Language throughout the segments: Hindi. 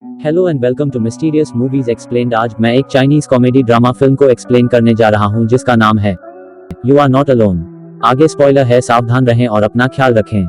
Hello and welcome to mysterious movies explained. आज मैं एक चाइनीज कॉमेडी ड्रामा फिल्म को एक्सप्लेन करने जा रहा हूं जिसका नाम है यू आर नॉट अलोन। आगे स्पॉइलर है, सावधान रहें और अपना ख्याल रखें।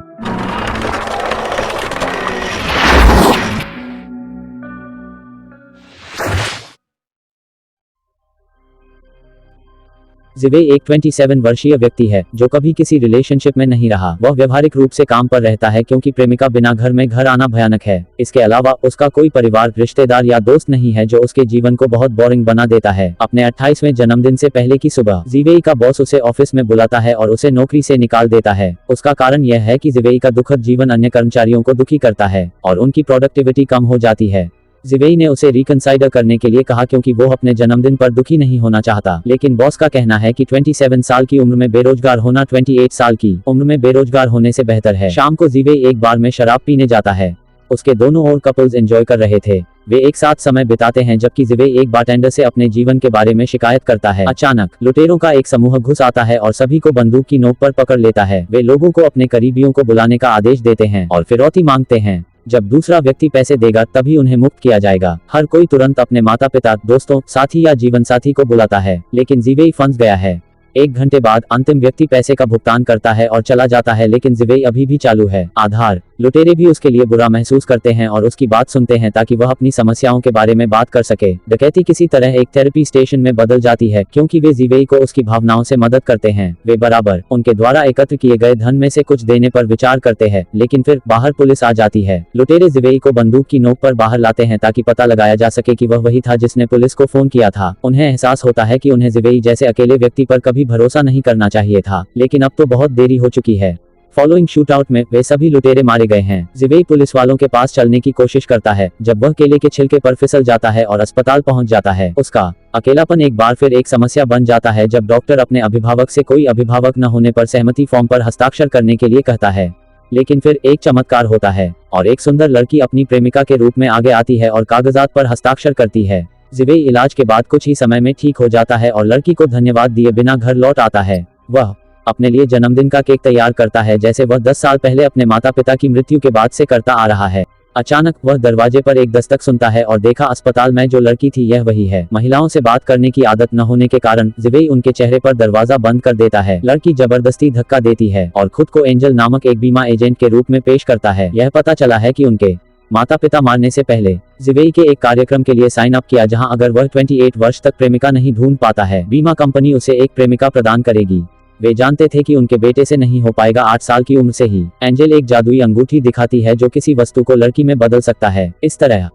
जिवेई एक 27 वर्षीय व्यक्ति है जो कभी किसी रिलेशनशिप में नहीं रहा। वह व्यवहारिक रूप से काम पर रहता है क्योंकि प्रेमिका बिना घर में घर आना भयानक है। इसके अलावा उसका कोई परिवार, रिश्तेदार या दोस्त नहीं है जो उसके जीवन को बहुत बोरिंग बना देता है। अपने 28वें जन्मदिन से पहले की सुबह जिवेई का बॉस उसे ऑफिस में बुलाता है और उसे नौकरी से निकाल देता है। उसका कारण यह है कि जिवेई का दुखद जीवन अन्य कर्मचारियों को दुखी करता है और उनकी प्रोडक्टिविटी कम हो जाती है। जिवेई ने उसे रिकंसाइडर करने के लिए कहा क्योंकि वो अपने जन्मदिन पर दुखी नहीं होना चाहता, लेकिन बॉस का कहना है कि 27 साल की उम्र में बेरोजगार होना 28 साल की उम्र में बेरोजगार होने से बेहतर है। शाम को जिवेई एक बार में शराब पीने जाता है। उसके दोनों और कपल्स एंजॉय कर रहे थे। वे एक साथ समय बिताते हैं जबकि जिवेई एक बारटेंडर से अपने जीवन के बारे में शिकायत करता है। अचानक लुटेरों का एक समूह घुस आता है और सभी को बंदूक की नोक पर पकड़ लेता है। वे लोगों को अपने करीबियों को बुलाने का आदेश देते हैं और फिरौती मांगते हैं। जब दूसरा व्यक्ति पैसे देगा तभी उन्हें मुक्त किया जाएगा। हर कोई तुरंत अपने माता पिता, दोस्तों, साथी या जीवन साथी को बुलाता है, लेकिन जिवेई फंस गया है। 1 घंटे बाद अंतिम व्यक्ति पैसे का भुगतान करता है और चला जाता है, लेकिन जिवेई अभी भी चालू है। आधार लुटेरे भी उसके लिए बुरा महसूस करते हैं और उसकी बात सुनते हैं ताकि वह अपनी समस्याओं के बारे में बात कर सके। डकैती किसी तरह एक थेरेपी स्टेशन में बदल जाती है क्योंकि वे जिवेई को उसकी भावनाओं से मदद करते हैं। वे बराबर उनके द्वारा एकत्र किए गए धन में से कुछ देने पर विचार करते हैं, लेकिन फिर बाहर पुलिस आ जाती है। लुटेरे जिवेई को बंदूक की नोक पर बाहर लाते हैं ताकि पता लगाया जा सके कि वह वही था जिसने पुलिस को फोन किया था। उन्हें एहसास होता है कि उन्हें जिवेई जैसे अकेले व्यक्ति पर कभी भरोसा नहीं करना चाहिए था, लेकिन अब तो बहुत देरी हो चुकी है। फॉलोइंग शूटआउट में वे सभी लुटेरे मारे गए हैं। जिवेई पुलिस वालों के पास चलने की कोशिश करता है जब वह केले के छिलके पर फिसल जाता है और अस्पताल पहुंच जाता है। उसका अकेलापन एक बार फिर एक समस्या बन जाता है जब डॉक्टर अपने अभिभावक से कोई अभिभावक न होने पर सहमति फॉर्म पर हस्ताक्षर करने के लिए कहता है। लेकिन फिर एक चमत्कार होता है और एक सुंदर लड़की अपनी प्रेमिका के रूप में आगे आती है और कागजात पर हस्ताक्षर करती है। जिवेई इलाज के बाद कुछ ही समय में ठीक हो जाता है और लड़की को धन्यवाद दिए बिना घर लौट आता है। वह अपने लिए जन्मदिन का केक तैयार करता है जैसे वह 10 साल पहले अपने माता पिता की मृत्यु के बाद से करता आ रहा है। अचानक वह दरवाजे पर एक दस्तक सुनता है और देखा अस्पताल में जो लड़की थी यह वही है। महिलाओं से बात करने की आदत न होने के कारण जिवेई उनके चेहरे पर दरवाजा बंद कर देता है। लड़की जबरदस्ती धक्का देती है और खुद को एंजल नामक एक बीमा एजेंट के रूप में पेश करता है। यह पता चला है कि उनके माता पिता मारने से पहले जिवेई के एक कार्यक्रम के लिए साइन अप किया जहां अगर वह 28 वर्ष तक प्रेमिका नहीं ढूंढ पाता है, बीमा कंपनी उसे एक प्रेमिका प्रदान करेगी। वे जानते थे कि उनके बेटे से नहीं हो पाएगा। 8 साल की उम्र से ही एंजल एक जादुई अंगूठी दिखाती है जो किसी वस्तु को लड़की में बदल सकता है। इस तरह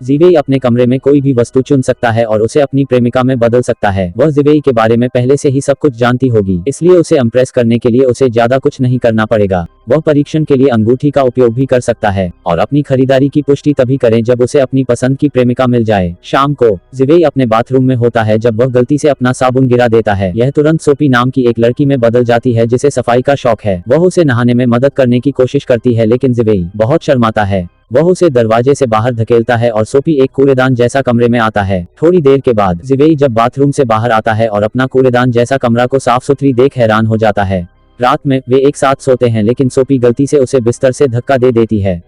जिवेई अपने कमरे में कोई भी वस्तु चुन सकता है और उसे अपनी प्रेमिका में बदल सकता है। वह जिवेई के बारे में पहले से ही सब कुछ जानती होगी, इसलिए उसे इम्प्रेस करने के लिए उसे ज्यादा कुछ नहीं करना पड़ेगा। वह परीक्षण के लिए अंगूठी का उपयोग भी कर सकता है और अपनी खरीदारी की पुष्टि तभी करें जब उसे अपनी पसंद की प्रेमिका मिल जाए। शाम को जिवेई अपने बाथरूम में होता है जब वह गलती से अपना साबुन गिरा देता है। यह तुरंत सोपी नाम की एक लड़की में बदल जाती है जिसे सफाई का शौक है। वह उसे नहाने में मदद करने की कोशिश करती है, लेकिन जिवेई बहुत शर्माता है। वह उसे दरवाजे से बाहर धकेलता है और सोपी एक कूड़ेदान जैसा कमरे में आता है। थोड़ी देर के बाद जिवेई जब बाथरूम से बाहर आता है और अपना कूड़ेदान जैसा कमरा को साफ सुथरी देख हैरान हो जाता है। रात में वे एक साथ सोते हैं, लेकिन सोपी गलती से उसे बिस्तर से धक्का दे देती है।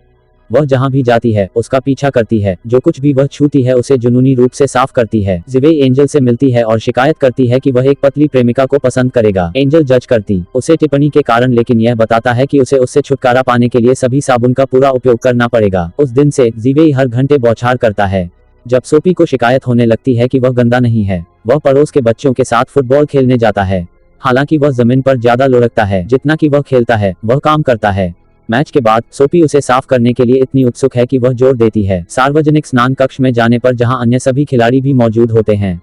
वह जहां भी जाती है उसका पीछा करती है। जो कुछ भी वह छूती है उसे जुनूनी रूप से साफ करती है। जिवेई एंजल से मिलती है और शिकायत करती है कि वह एक पतली प्रेमिका को पसंद करेगा। एंजल जज करती उसे टिप्पणी के कारण, लेकिन यह बताता है कि उसे उससे छुटकारा पाने के लिए सभी साबुन का पूरा उपयोग करना पड़ेगा। उस दिन से जिवेई हर घंटे बौछार करता है। जब सोपी को शिकायत होने लगती है कि वह गंदा नहीं है, वह पड़ोस के बच्चों के साथ फुटबॉल खेलने जाता है। हालांकि वह जमीन पर ज्यादा लुढ़कता है जितना कि वह खेलता है। वह काम करता है। मैच के बाद सोपी उसे साफ करने के लिए इतनी उत्सुक है कि वह जोर देती है। सार्वजनिक स्नान कक्ष में जाने पर जहां अन्य सभी खिलाड़ी भी मौजूद होते हैं,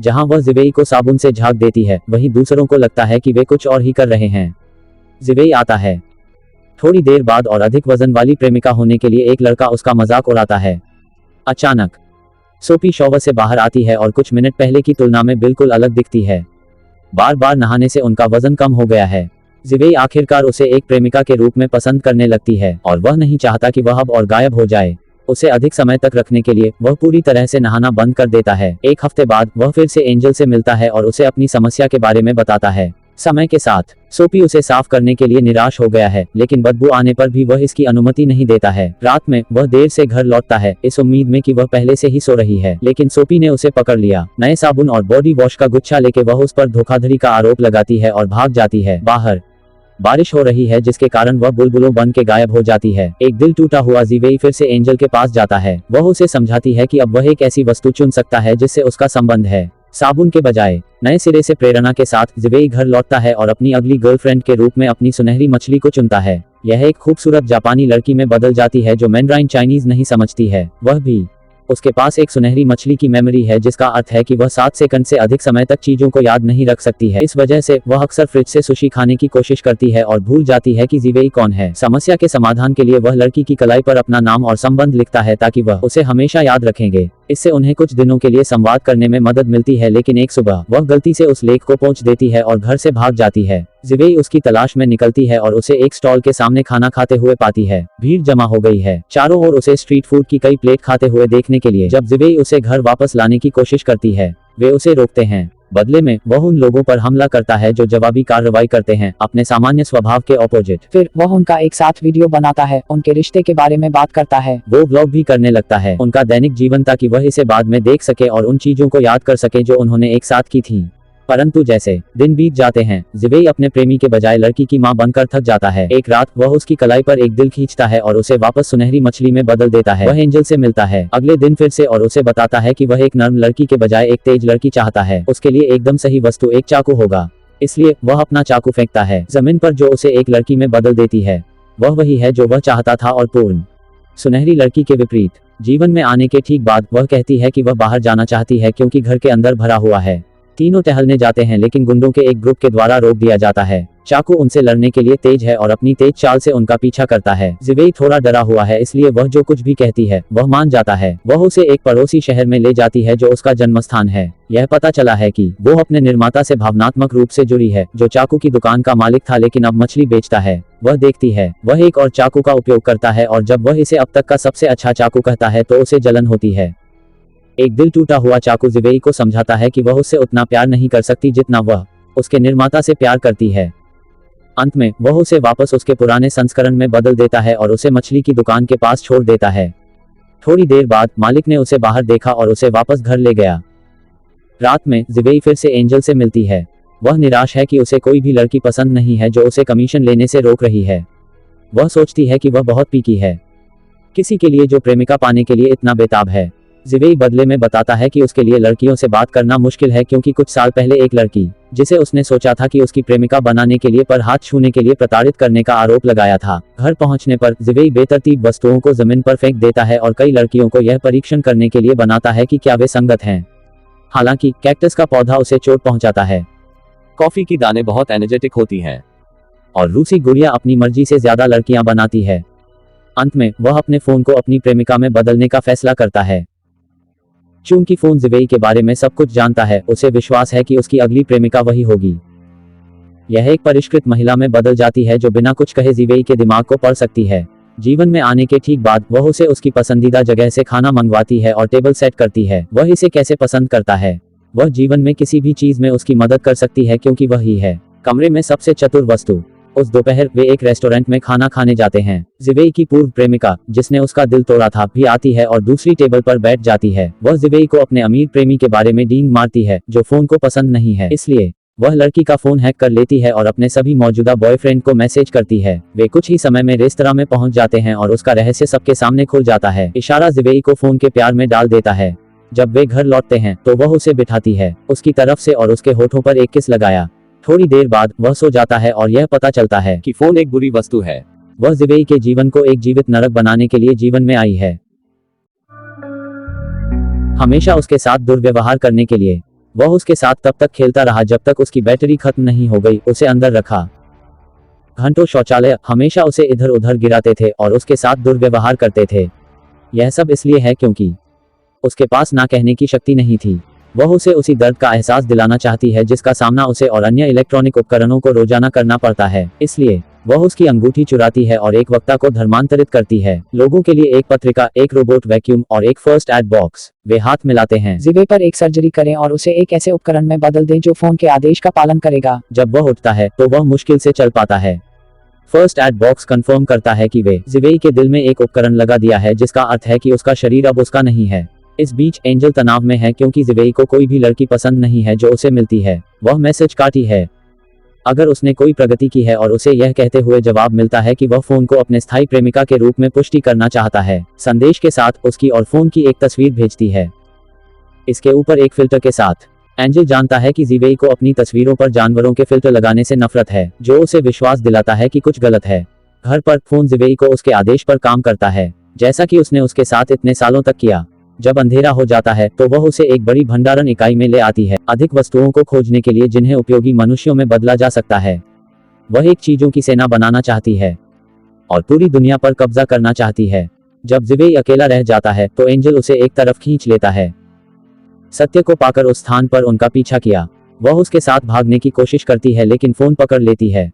जहां वह जिवेई को साबुन से झाग देती है, वहीं दूसरों को लगता है कि वे कुछ और ही कर रहे हैं। जिवेई आता है। थोड़ी देर बाद और अधिक वजन वाली प्रेमिका होने के लिए एक लड़का उसका मजाक उड़ाता है। अचानक सोपी शॉवर से बाहर आती है और कुछ मिनट पहले की तुलना में बिल्कुल अलग दिखती है। बार बार नहाने से उनका वजन कम हो गया है। जिवेई आखिरकार उसे एक प्रेमिका के रूप में पसंद करने लगती है और वह नहीं चाहता कि वह अब और गायब हो जाए। उसे अधिक समय तक रखने के लिए वह पूरी तरह से नहाना बंद कर देता है। 1 हफ्ते बाद वह फिर से एंजल से मिलता है और उसे अपनी समस्या के बारे में बताता है। समय के साथ सोपी उसे साफ करने के लिए निराश हो गया है, लेकिन बदबू आने पर भी वह इसकी अनुमति नहीं देता है। रात में वह देर से घर लौटता है, इस उम्मीद में कि वह पहले से ही सो रही है, लेकिन सोपी ने उसे पकड़ लिया। नए साबुन और बॉडी वॉश का गुच्छा लेके वह उस पर धोखाधड़ी का आरोप लगाती है और भाग जाती है। बाहर बारिश हो रही है, जिसके कारण वह बुलबुलों बन के गायब हो जाती है। एक दिल टूटा हुआ जिवेई फिर से एंजल के पास जाता है। वह उसे समझाती है कि अब वह एक ऐसी वस्तु चुन सकता है जिससे उसका संबंध है, साबुन के बजाय। नए सिरे से प्रेरणा के साथ जिवेई घर लौटता है और अपनी अगली गर्लफ्रेंड के रूप में अपनी सुनहरी मछली को चुनता है। यह एक खूबसूरत जापानी लड़की में बदल जाती है जो मैंड्राइन चाइनीज नहीं समझती है। वह भी उसके पास एक सुनहरी मछली की मेमोरी है, जिसका अर्थ है कि वह 7 सेकंड से अधिक समय तक चीजों को याद नहीं रख सकती है। इस वजह से वह अक्सर फ्रिज से सुशी खाने की कोशिश करती है और भूल जाती है कि जिवेई कौन है। समस्या के समाधान के लिए वह लड़की की कलाई पर अपना नाम और संबंध लिखता है ताकि वह उसे हमेशा याद रखेंगे। इससे उन्हें कुछ दिनों के लिए संवाद करने में मदद मिलती है, लेकिन एक सुबह वह गलती से उस लेख को पोंछ देती है और घर से भाग जाती है। जिवेई उसकी तलाश में निकलती है और उसे एक स्टॉल के सामने खाना खाते हुए पाती है। भीड़ जमा हो गई है चारों ओर उसे स्ट्रीट फूड की कई प्लेट खाते हुए देखने के लिए। जब जिवेई उसे घर वापस लाने की कोशिश करती है, वे उसे रोकते हैं। बदले में वह उन लोगों पर हमला करता है जो जवाबी कार्रवाई करते हैं, अपने सामान्य स्वभाव के ऑपोजिट। फिर वह उनका एक साथ वीडियो बनाता है, उनके रिश्ते के बारे में बात करता है। वो ब्लॉग भी करने लगता है, उनका दैनिक जीवन, ताकि वह इसे बाद में देख सके और उन चीजों को याद कर सके जो उन्होंने एक साथ की थी। परंतु जैसे दिन बीत जाते हैं, जिवेई अपने प्रेमी के बजाय लड़की की मां बनकर थक जाता है। एक रात वह उसकी कलाई पर एक दिल खींचता है और उसे वापस सुनहरी मछली में बदल देता है। वह एंजल से मिलता है अगले दिन फिर से और उसे बताता है कि वह एक नर्म लड़की के बजाय एक तेज लड़की चाहता है। उसके लिए एकदम सही वस्तु एक चाकू होगा, इसलिए वह अपना चाकू फेंकता है जमीन पर, जो उसे एक लड़की में बदल देती है। वह वही है जो वह चाहता था और पूर्ण सुनहरी लड़की के विपरीत। जीवन में आने के ठीक बाद वह कहती है कि वह बाहर जाना चाहती है क्योंकि घर के अंदर भरा हुआ है। तीनों टहलने जाते हैं, लेकिन गुंडों के एक ग्रुप के द्वारा रोक दिया जाता है। चाकू उनसे लड़ने के लिए तेज है और अपनी तेज चाल से उनका पीछा करता है। जिवेई थोड़ा डरा हुआ है, इसलिए वह जो कुछ भी कहती है वह मान जाता है। वह उसे एक पड़ोसी शहर में ले जाती है जो उसका जन्मस्थान है। यह पता चला है कि वो अपने निर्माता से भावनात्मक रूप से जुड़ी है, जो चाकू की दुकान का मालिक था लेकिन अब मछली बेचता है। वह देखती है, वह एक और चाकू का उपयोग करता है और जब वह इसे अब तक का सबसे अच्छा चाकू कहता है तो उसे जलन होती है। एक दिल टूटा हुआ चाकू जिवेई को समझाता है कि वह उससे उतना प्यार नहीं कर सकती जितना वह उसके निर्माता से प्यार करती है। अंत में वह उसे वापस उसके पुराने संस्करण में बदल देता है और उसे मछली की दुकान के पास छोड़ देता है। थोड़ी देर बाद मालिक ने उसे बाहर देखा और उसे वापस घर ले गया। रात में जिवेई फिर से एंजल से मिलती है। वह निराश है कि उसे कोई भी लड़की पसंद नहीं है जो उसे कमीशन लेने से रोक रही है। वह सोचती है कि वह बहुत पीकी है, किसी के लिए जो प्रेमिका पाने के लिए इतना बेताब है। जिवेई बदले में बताता है कि उसके लिए लड़कियों से बात करना मुश्किल है क्योंकि कुछ साल पहले एक लड़की, जिसे उसने सोचा था कि उसकी प्रेमिका बनाने के लिए पर हाथ छूने के लिए प्रताड़ित करने का आरोप लगाया था। घर पहुंचने पर जिवेई बेतरतीब वस्तुओं को जमीन पर फेंक देता है और कई लड़कियों को यह परीक्षण करने के लिए बनाता है कि क्या वे संगत हैं। हालांकि कैक्टस का पौधा उसे चोट पहुंचाता है। कॉफी की दानें बहुत एनर्जेटिक होती हैं और रूसी गुड़िया अपनी मर्जी से ज्यादा लड़कियां बनाती है। अंत में वह अपने फोन को अपनी प्रेमिका में बदलने का फैसला करता है। चूंकि फोन जिवेई के बारे में सब कुछ जानता है, उसे विश्वास है कि उसकी अगली प्रेमिका वही होगी। यह एक परिष्कृत महिला में बदल जाती है जो बिना कुछ कहे जिवेई के दिमाग को पढ़ सकती है। जीवन में आने के ठीक बाद वह उसे उसकी पसंदीदा जगह से खाना मंगवाती है और टेबल सेट करती है। वह इसे कैसे पसंद करता है। वह जीवन में किसी भी चीज में उसकी मदद कर सकती है क्योंकि वह ही है कमरे में सबसे चतुर वस्तु। उस दोपहर वे एक रेस्टोरेंट में खाना खाने जाते हैं। जिवेई की पूर्व प्रेमिका, जिसने उसका दिल तोड़ा था, भी आती है और दूसरी टेबल पर बैठ जाती है। वह जिवेई को अपने अमीर प्रेमी के बारे में डींग मारती है जो फोन को पसंद नहीं है, इसलिए वह लड़की का फोन हैक कर लेती है और अपने सभी मौजूदा बॉयफ्रेंड को मैसेज करती है। वे कुछ ही समय में रेस्तरां में पहुंच जाते हैं और उसका रहस्य सबके सामने खुल जाता है। इशारा जिवेई को फोन के प्यार में डाल देता है। जब वे घर लौटते हैं तो वह उसे बिठाती है उसकी तरफ से और उसके होठों पर एक किस लगाया। थोड़ी देर बाद वह सो जाता है और यह पता चलता है कि फोन एक बुरी वस्तु है। वह जिवेई के जीवन को एक जीवित नरक बनाने के लिए जीवन में आई है, हमेशा उसके साथ दुर्व्यवहार करने के लिए। वह उसके साथ तब तक खेलता रहा जब तक उसकी बैटरी खत्म नहीं हो गई। उसे अंदर रखा, घंटों शौचालय, हमेशा उसे इधर उधर गिराते थे और उसके साथ दुर्व्यवहार करते थे। यह सब इसलिए है क्योंकि उसके पास ना कहने की शक्ति नहीं थी। वह उसे उसी दर्द का एहसास दिलाना चाहती है जिसका सामना उसे और अन्य इलेक्ट्रॉनिक उपकरणों को रोजाना करना पड़ता है। इसलिए वह उसकी अंगूठी चुराती है और एक वक्ता को धर्मांतरित करती है। लोगों के लिए एक पत्रिका, एक रोबोट वैक्यूम और एक फर्स्ट एड बॉक्स। वे हाथ मिलाते हैं। जिवे पर एक सर्जरी करें और उसे एक ऐसे उपकरण में बदल दें जो फोन के आदेश का पालन करेगा। जब वह उठता है तो वह मुश्किल से चल पाता है। फर्स्ट एड बॉक्स कंफर्म करता है कि वे जिवेई के दिल में एक उपकरण लगा दिया है, जिसका अर्थ है कि उसका शरीर अब उसका नहीं है। इस बीच एंजल तनाव में है क्योंकि जिवेई को कोई भी लड़की पसंद नहीं है जो उसे मिलती है। वह मैसेज काटी है। अगर उसने कोई प्रगति की है और उसे यह कहते हुए जवाब मिलता है कि वह फोन को अपने स्थायी प्रेमिका के रूप में पुष्टि करना चाहता है। संदेश के साथ उसकी और फोन की एक तस्वीर भेजती है, इसके ऊपर एक फिल्टर के साथ। एंजल जानता है कि जिवेई को अपनी तस्वीरों पर जानवरों के फिल्टर लगाने से नफरत है, जो उसे विश्वास दिलाता है कि कुछ गलत है। घर पर फोन जिवेई को उसके आदेश पर काम करता है, जैसा कि उसने उसके साथ इतने सालों तक किया। जब अंधेरा हो जाता है तो वह उसे एक बड़ी भंडारण इकाई में ले आती है, अधिक वस्तुओं को खोजने के लिए जिन्हें उपयोगी मनुष्यों में बदला जा सकता है। वह एक चीजों की सेना बनाना चाहती है और पूरी दुनिया पर कब्जा करना चाहती है। जब जिवेई अकेला रह जाता है तो एंजल उसे एक तरफ खींच लेता है। सत्य को पाकर उस स्थान पर उनका पीछा किया। वह उसके साथ भागने की कोशिश करती है लेकिन फोन पकड़ लेती है।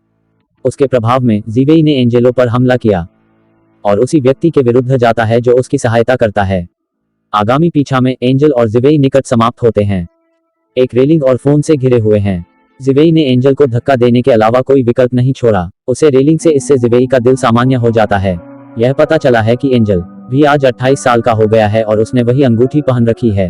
उसके प्रभाव में जिवेई ने एंजेलो पर हमला किया और उसी व्यक्ति के विरुद्ध जाता है जो उसकी सहायता करता है। आगामी पीछा में एंजल और जिवेई निकट समाप्त होते हैं, एक रेलिंग और फोन से घिरे हुए हैं। जिवेई ने एंजल को धक्का देने के अलावा कोई विकल्प नहीं छोड़ा। उसे रेलिंग से इससे जिवेई का दिल सामान्य हो जाता है। यह पता चला है कि एंजल भी आज 28 साल का हो गया है और उसने वही अंगूठी पहन रखी है।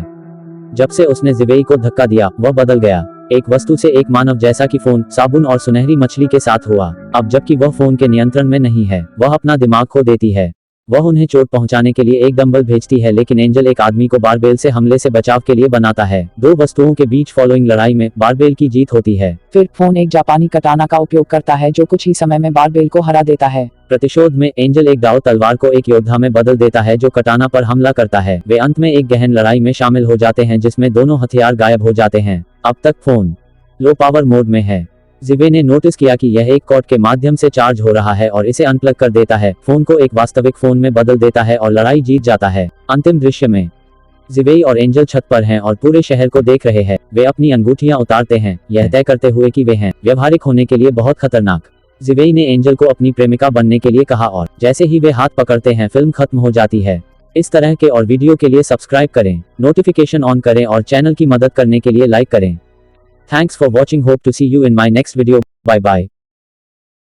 जब से उसने जिवेई को धक्का दिया वह बदल गया, एक वस्तु से एक मानव, जैसा कि फोन, साबुन और सुनहरी मछली के साथ हुआ। अब जबकि वह फोन के नियंत्रण में नहीं है, वह अपना दिमाग खो देती है। वह उन्हें चोट पहुंचाने के लिए एक डंबल भेजती है, लेकिन एंजल एक आदमी को बारबेल से हमले से बचाव के लिए बनाता है। दो वस्तुओं के बीच फॉलोइंग लड़ाई में बारबेल की जीत होती है। फिर फोन एक जापानी कटाना का उपयोग करता है जो कुछ ही समय में बारबेल को हरा देता है। प्रतिशोध में एंजल एक दाव तलवार को एक योद्धा में बदल देता है जो कटाना पर हमला करता है। वे अंत में एक गहन लड़ाई में शामिल हो जाते हैं जिसमें दोनों हथियार गायब हो जाते हैं। अब तक फोन लो पावर मोड में है। जिवे ने नोटिस किया कि यह एक कॉर्ड के माध्यम से चार्ज हो रहा है और इसे अनप्लग कर देता है, फोन को एक वास्तविक फोन में बदल देता है और लड़ाई जीत जाता है। अंतिम दृश्य में जिवेई और एंजल छत पर हैं और पूरे शहर को देख रहे हैं। वे अपनी अंगूठियां उतारते हैं, यह तय करते हुए कि वे हैं व्यवहारिक होने के लिए बहुत खतरनाक। जिवेई ने एंजल को अपनी प्रेमिका बनने के लिए कहा और जैसे ही वे हाथ पकड़ते हैं फिल्म खत्म हो जाती है। इस तरह के और वीडियो के लिए सब्सक्राइब करें, नोटिफिकेशन ऑन करें और चैनल की मदद करने के लिए लाइक करें। Thanks for watching. Hope to see you in my next video. Bye bye.